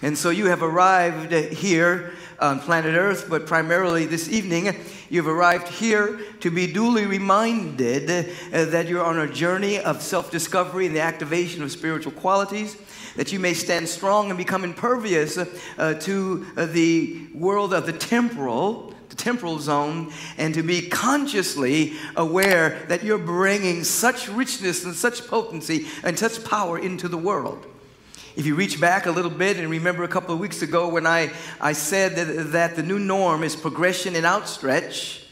And so you have arrived here on planet Earth, but primarily this evening, you've arrived here to be duly reminded that you're on a journey of self-discovery and the activation of spiritual qualities, that you may stand strong and become impervious to the world of the temporal zone, and to be consciously aware that you're bringing such richness and such potency and such power into the world. If you reach back a little bit and remember a couple of weeks ago when I said that the new norm is progression and outstretch,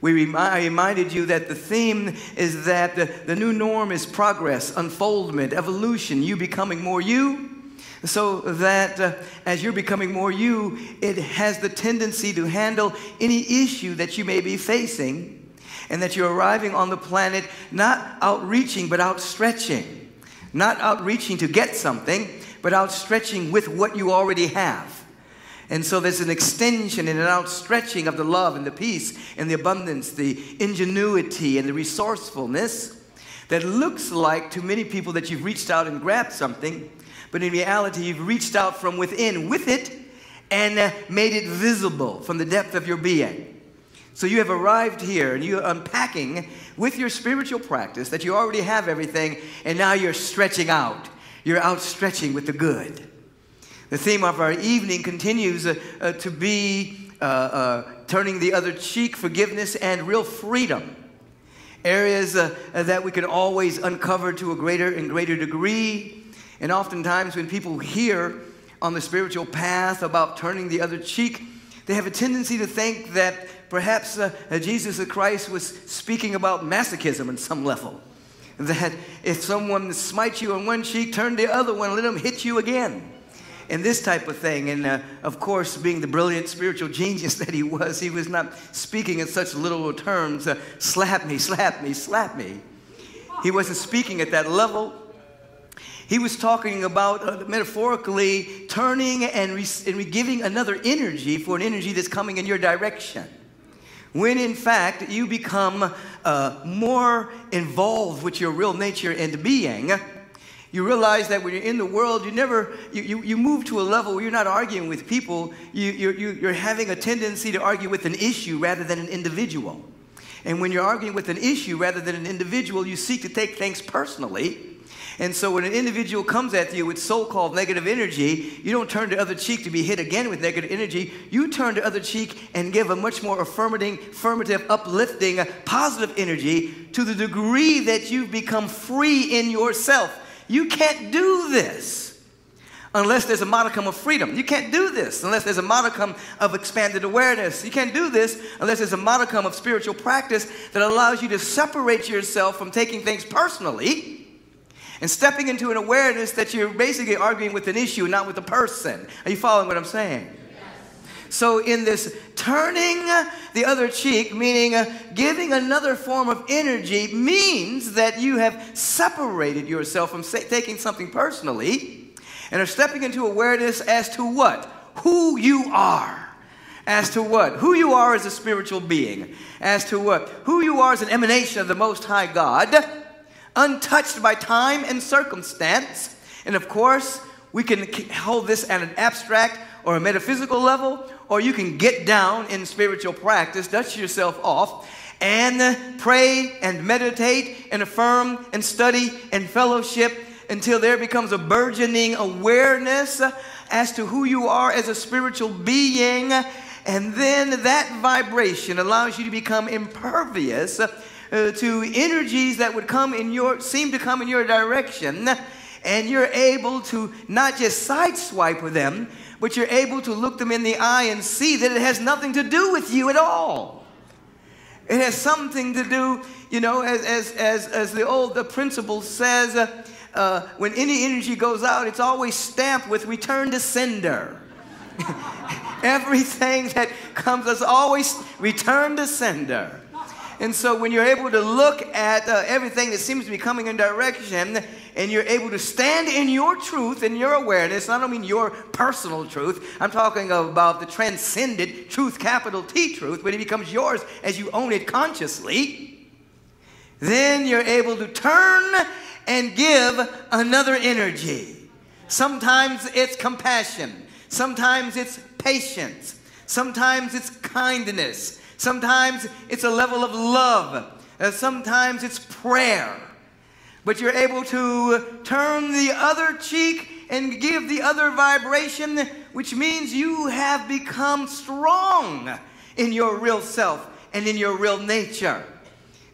I reminded you that the theme is that the new norm is progress, unfoldment, evolution, you becoming more you, so that as you're becoming more you, it has the tendency to handle any issue that you may be facing, and that you're arriving on the planet not outreaching but outstretching. Not outreaching to get something, but outstretching with what you already have. And so there's an extension and an outstretching of the love and the peace and the abundance, the ingenuity and the resourcefulness that looks like to many people that you've reached out and grabbed something, but in reality you've reached out from within with it and made it visible from the depth of your being. So you have arrived here and you're unpacking with your spiritual practice that you already have everything, and now you're stretching out. You're outstretching with the good. The theme of our evening continues to be turning the other cheek, forgiveness, and real freedom. Areas that we can always uncover to a greater and greater degree. And oftentimes when people hear on the spiritual path about turning the other cheek, they have a tendency to think that perhaps Jesus Christ was speaking about masochism on some level. That if someone smites you on one cheek, turn the other one, let them hit you again. And this type of thing. And of course, being the brilliant spiritual genius that he was not speaking in such literal terms, slap me, slap me, slap me. He wasn't speaking at that level. He was talking about metaphorically turning and giving another energy for an energy that's coming in your direction. When in fact you become more involved with your real nature and being, you realize that when you're in the world, you move to a level where you're not arguing with people. You're having a tendency to argue with an issue rather than an individual. And when you're arguing with an issue rather than an individual, you seek to take things personally. And so when an individual comes at you with so-called negative energy, you don't turn the other cheek to be hit again with negative energy. You turn the other cheek and give a much more affirmative, uplifting, positive energy to the degree that you've become free in yourself. You can't do this unless there's a modicum of freedom. You can't do this unless there's a modicum of expanded awareness. You can't do this unless there's a modicum of spiritual practice that allows you to separate yourself from taking things personally and stepping into an awareness that you're basically arguing with an issue, not with a person. Are you following what I'm saying? Yes. So in this turning the other cheek, meaning giving another form of energy, means that you have separated yourself from taking something personally and are stepping into awareness as to what? Who you are. As to what? Who you are as a spiritual being. As to what? Who you are as an emanation of the Most High God, untouched by time and circumstance. And of course, we can hold this at an abstract or a metaphysical level, or you can get down in spiritual practice, dust yourself off, and pray and meditate and affirm and study and fellowship until there becomes a burgeoning awareness as to who you are as a spiritual being. And then that vibration allows you to become impervious to energies that would seem to come in your direction, and you're able to not just sideswipe with them, but you're able to look them in the eye and see that it has nothing to do with you at all. It has something to do, you know, as the principle says, when any energy goes out, it's always stamped with return to sender. Everything that comes is always return to sender. And so when you're able to look at everything that seems to be coming in direction, and you're able to stand in your truth and your awareness, I don't mean your personal truth, I'm talking about the transcendent truth, capital T truth, when it becomes yours as you own it consciously, then you're able to turn and give another energy. Sometimes it's compassion. Sometimes it's patience. Sometimes it's kindness. Sometimes it's a level of love. Sometimes it's prayer. But you're able to turn the other cheek and give the other vibration, which means you have become strong in your real self and in your real nature.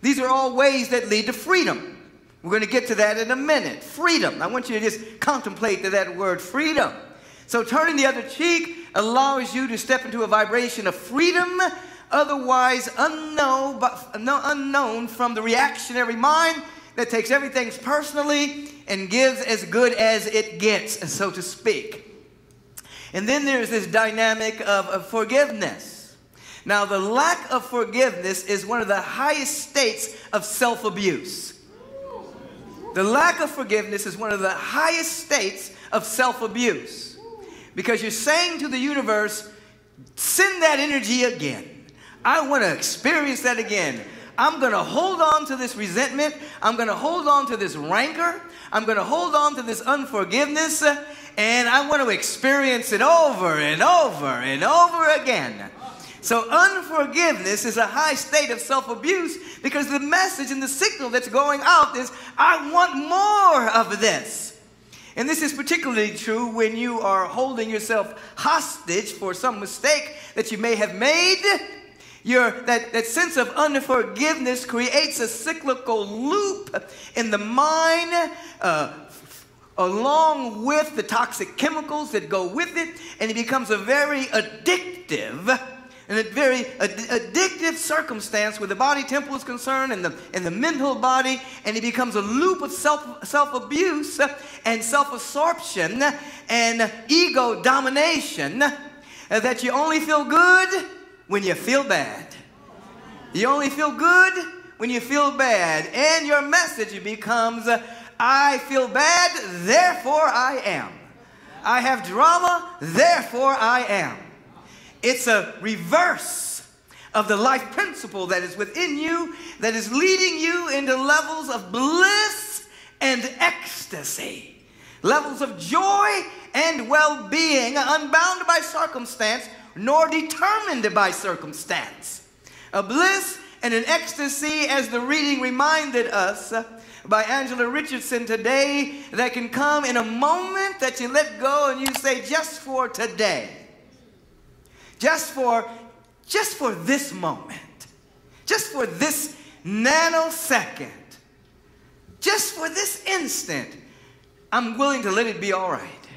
These are all ways that lead to freedom. We're going to get to that in a minute. Freedom. I want you to just contemplate that word freedom. So turning the other cheek allows you to step into a vibration of freedom, otherwise unknown from the reactionary mind that takes everything personally and gives as good as it gets, so to speak. And then there's this dynamic of forgiveness. Now, the lack of forgiveness is one of the highest states of self-abuse. The lack of forgiveness is one of the highest states of self-abuse. Because you're saying to the universe, send that energy again. I want to experience that again. I'm going to hold on to this resentment. I'm going to hold on to this rancor. I'm going to hold on to this unforgiveness. And I want to experience it over and over and over again. So unforgiveness is a high state of self-abuse because the message and the signal that's going out is, I want more of this. And this is particularly true when you are holding yourself hostage for some mistake that you may have made. That sense of unforgiveness creates a cyclical loop in the mind, along with the toxic chemicals that go with it, and it becomes a very addictive circumstance where the body temple is concerned and the mental body, and it becomes a loop of self-abuse and self-absorption and ego domination that you only feel good when you feel bad. You only feel good when you feel bad. And your message becomes, I feel bad, therefore I am. I have drama, therefore I am. It's a reverse of the life principle that is within you, that is leading you into levels of bliss and ecstasy. Levels of joy and well-being, unbound by circumstance, nor determined by circumstance. A bliss and an ecstasy, as the reading reminded us by Angela Richardson today, that can come in a moment that you let go and you say, just for today. Just for this moment. Just for this nanosecond. Just for this instant. I'm willing to let it be all right.